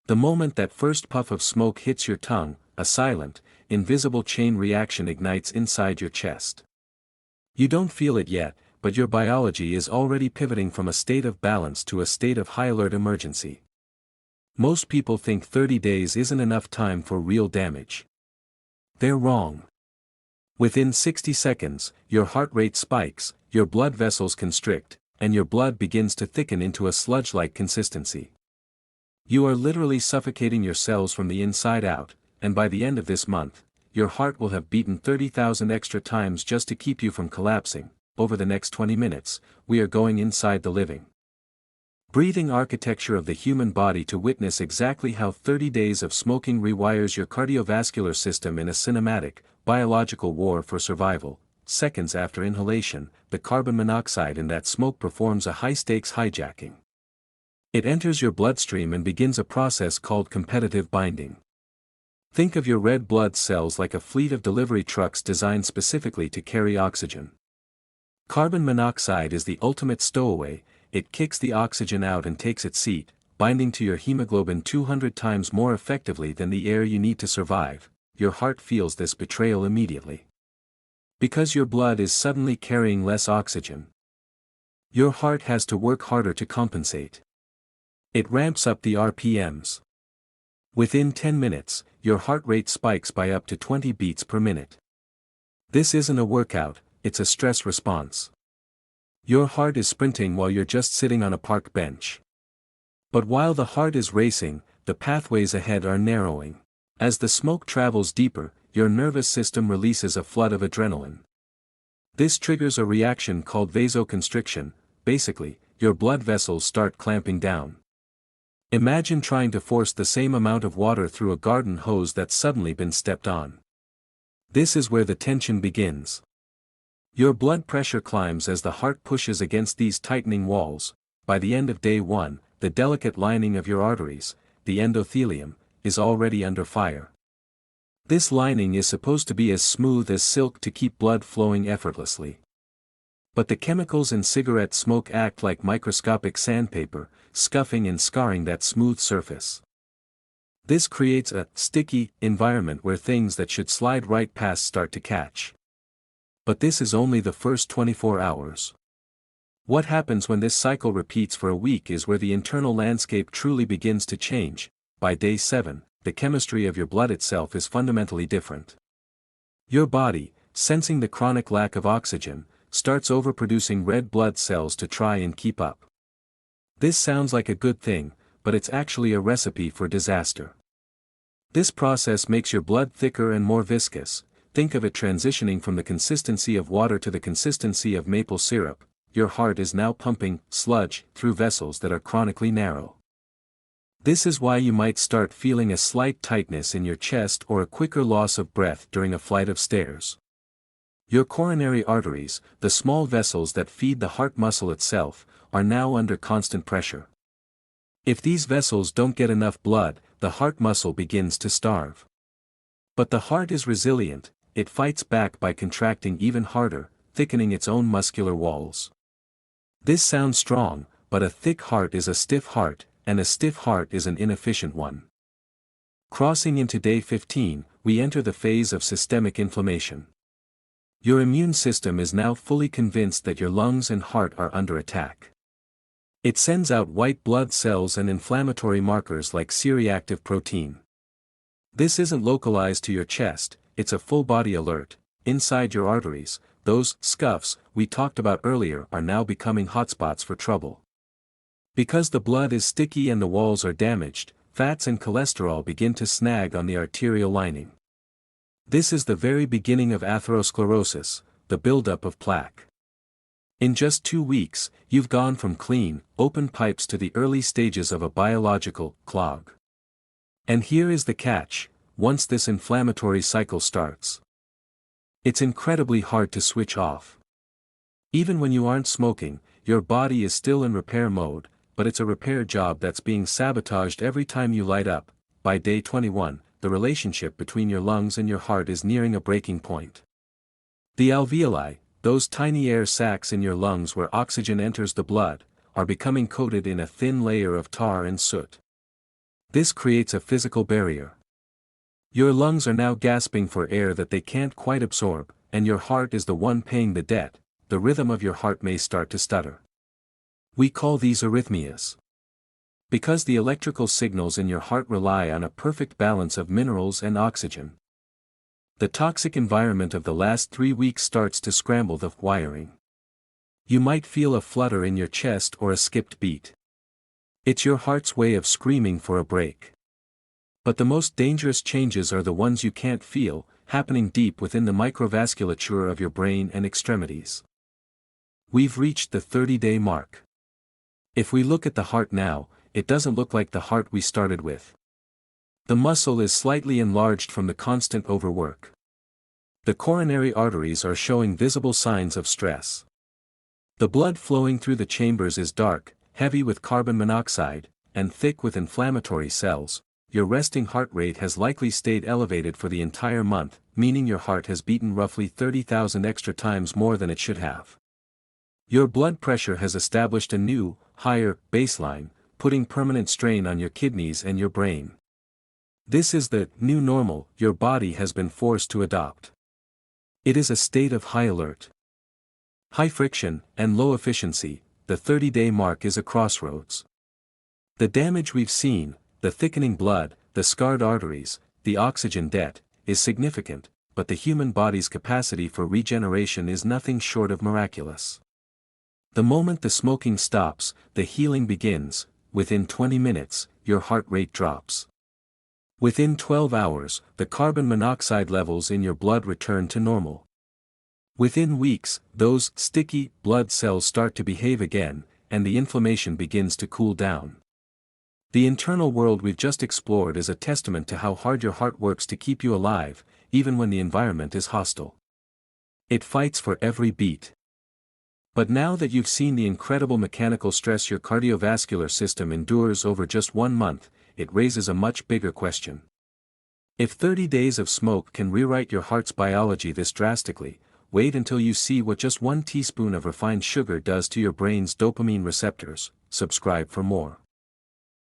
The moment that first puff of smoke hits your tongue, a silent, invisible chain reaction ignites inside your chest. You don't feel it yet, but your biology is already pivoting from a state of balance to a state of high alert emergency. Most people think 30 days isn't enough time for real damage. They're wrong. Within 60 seconds, your heart rate spikes, your blood vessels constrict, and your blood begins to thicken into a sludge-like consistency. You are literally suffocating your cells from the inside out, and by the end of this month, your heart will have beaten 30,000 extra times just to keep you from collapsing. Over the next 20 minutes, we are going inside the living, breathing architecture of the human body to witness exactly how 30 days of smoking rewires your cardiovascular system in a cinematic, biological war for survival. Seconds after inhalation, the carbon monoxide in that smoke performs a high-stakes hijacking. It enters your bloodstream and begins a process called competitive binding. Think of your red blood cells like a fleet of delivery trucks designed specifically to carry oxygen. Carbon monoxide is the ultimate stowaway. It kicks the oxygen out and takes its seat, binding to your hemoglobin 200 times more effectively than the air you need to survive. Your heart feels this betrayal immediately, because your blood is suddenly carrying less oxygen. Your heart has to work harder to compensate. It ramps up the RPMs. Within 10 minutes, your heart rate spikes by up to 20 beats per minute. This isn't a workout, it's a stress response. Your heart is sprinting while you're just sitting on a park bench. But while the heart is racing, the pathways ahead are narrowing. As the smoke travels deeper, your nervous system releases a flood of adrenaline. This triggers a reaction called vasoconstriction. Basically, your blood vessels start clamping down. Imagine trying to force the same amount of water through a garden hose that's suddenly been stepped on. This is where the tension begins. Your blood pressure climbs as the heart pushes against these tightening walls. By the end of day 1, the delicate lining of your arteries, the endothelium, is already under fire. This lining is supposed to be as smooth as silk to keep blood flowing effortlessly. But the chemicals in cigarette smoke act like microscopic sandpaper, scuffing and scarring that smooth surface. This creates a sticky environment where things that should slide right past start to catch. But this is only the first 24 hours. What happens when this cycle repeats for a week is where the internal landscape truly begins to change. By day 7, the chemistry of your blood itself is fundamentally different. Your body, sensing the chronic lack of oxygen, starts overproducing red blood cells to try and keep up. This sounds like a good thing, but it's actually a recipe for disaster. This process makes your blood thicker and more viscous. Think of it transitioning from the consistency of water to the consistency of maple syrup. Your heart is now pumping sludge through vessels that are chronically narrow. This is why you might start feeling a slight tightness in your chest or a quicker loss of breath during a flight of stairs. Your coronary arteries, the small vessels that feed the heart muscle itself, are now under constant pressure. If these vessels don't get enough blood, the heart muscle begins to starve. But the heart is resilient. It fights back by contracting even harder, thickening its own muscular walls. This sounds strong, but a thick heart is a stiff heart, and a stiff heart is an inefficient one. Crossing into day 15, we enter the phase of systemic inflammation. Your immune system is now fully convinced that your lungs and heart are under attack. It sends out white blood cells and inflammatory markers like C-reactive protein. This isn't localized to your chest, it's a full-body alert. Inside your arteries, those scuffs we talked about earlier are now becoming hotspots for trouble. Because the blood is sticky and the walls are damaged, fats and cholesterol begin to snag on the arterial lining. This is the very beginning of atherosclerosis, the buildup of plaque. In just 2 weeks, you've gone from clean, open pipes to the early stages of a biological clog. And here is the catch: once this inflammatory cycle starts, it's incredibly hard to switch off. Even when you aren't smoking, your body is still in repair mode, but it's a repair job that's being sabotaged every time you light up. By day 21, the relationship between your lungs and your heart is nearing a breaking point. The alveoli, those tiny air sacs in your lungs where oxygen enters the blood, are becoming coated in a thin layer of tar and soot. This creates a physical barrier. Your lungs are now gasping for air that they can't quite absorb, and your heart is the one paying the debt. The rhythm of your heart may start to stutter. We call these arrhythmias. Because the electrical signals in your heart rely on a perfect balance of minerals and oxygen. The toxic environment of the last 3 weeks starts to scramble the wiring. You might feel a flutter in your chest or a skipped beat. It's your heart's way of screaming for a break. But the most dangerous changes are the ones you can't feel, happening deep within the microvasculature of your brain and extremities. We've reached the 30-day mark. If we look at the heart now, it doesn't look like the heart we started with. The muscle is slightly enlarged from the constant overwork. The coronary arteries are showing visible signs of stress. The blood flowing through the chambers is dark, heavy with carbon monoxide, and thick with inflammatory cells. Your resting heart rate has likely stayed elevated for the entire month, meaning your heart has beaten roughly 30,000 extra times more than it should have. Your blood pressure has established a new, higher, baseline, putting permanent strain on your kidneys and your brain. This is the new normal your body has been forced to adopt. It is a state of high alert. High friction and low efficiency. The 30-day mark is a crossroads. The damage we've seen, the thickening blood, the scarred arteries, the oxygen debt, is significant, but the human body's capacity for regeneration is nothing short of miraculous. The moment the smoking stops, the healing begins. Within 20 minutes, your heart rate drops. Within 12 hours, the carbon monoxide levels in your blood return to normal. Within weeks, those sticky blood cells start to behave again, and the inflammation begins to cool down. The internal world we've just explored is a testament to how hard your heart works to keep you alive, even when the environment is hostile. It fights for every beat. But now that you've seen the incredible mechanical stress your cardiovascular system endures over just 1 month, it raises a much bigger question. If 30 days of smoke can rewrite your heart's biology this drastically, wait until you see what just 1 teaspoon of refined sugar does to your brain's dopamine receptors. Subscribe for more.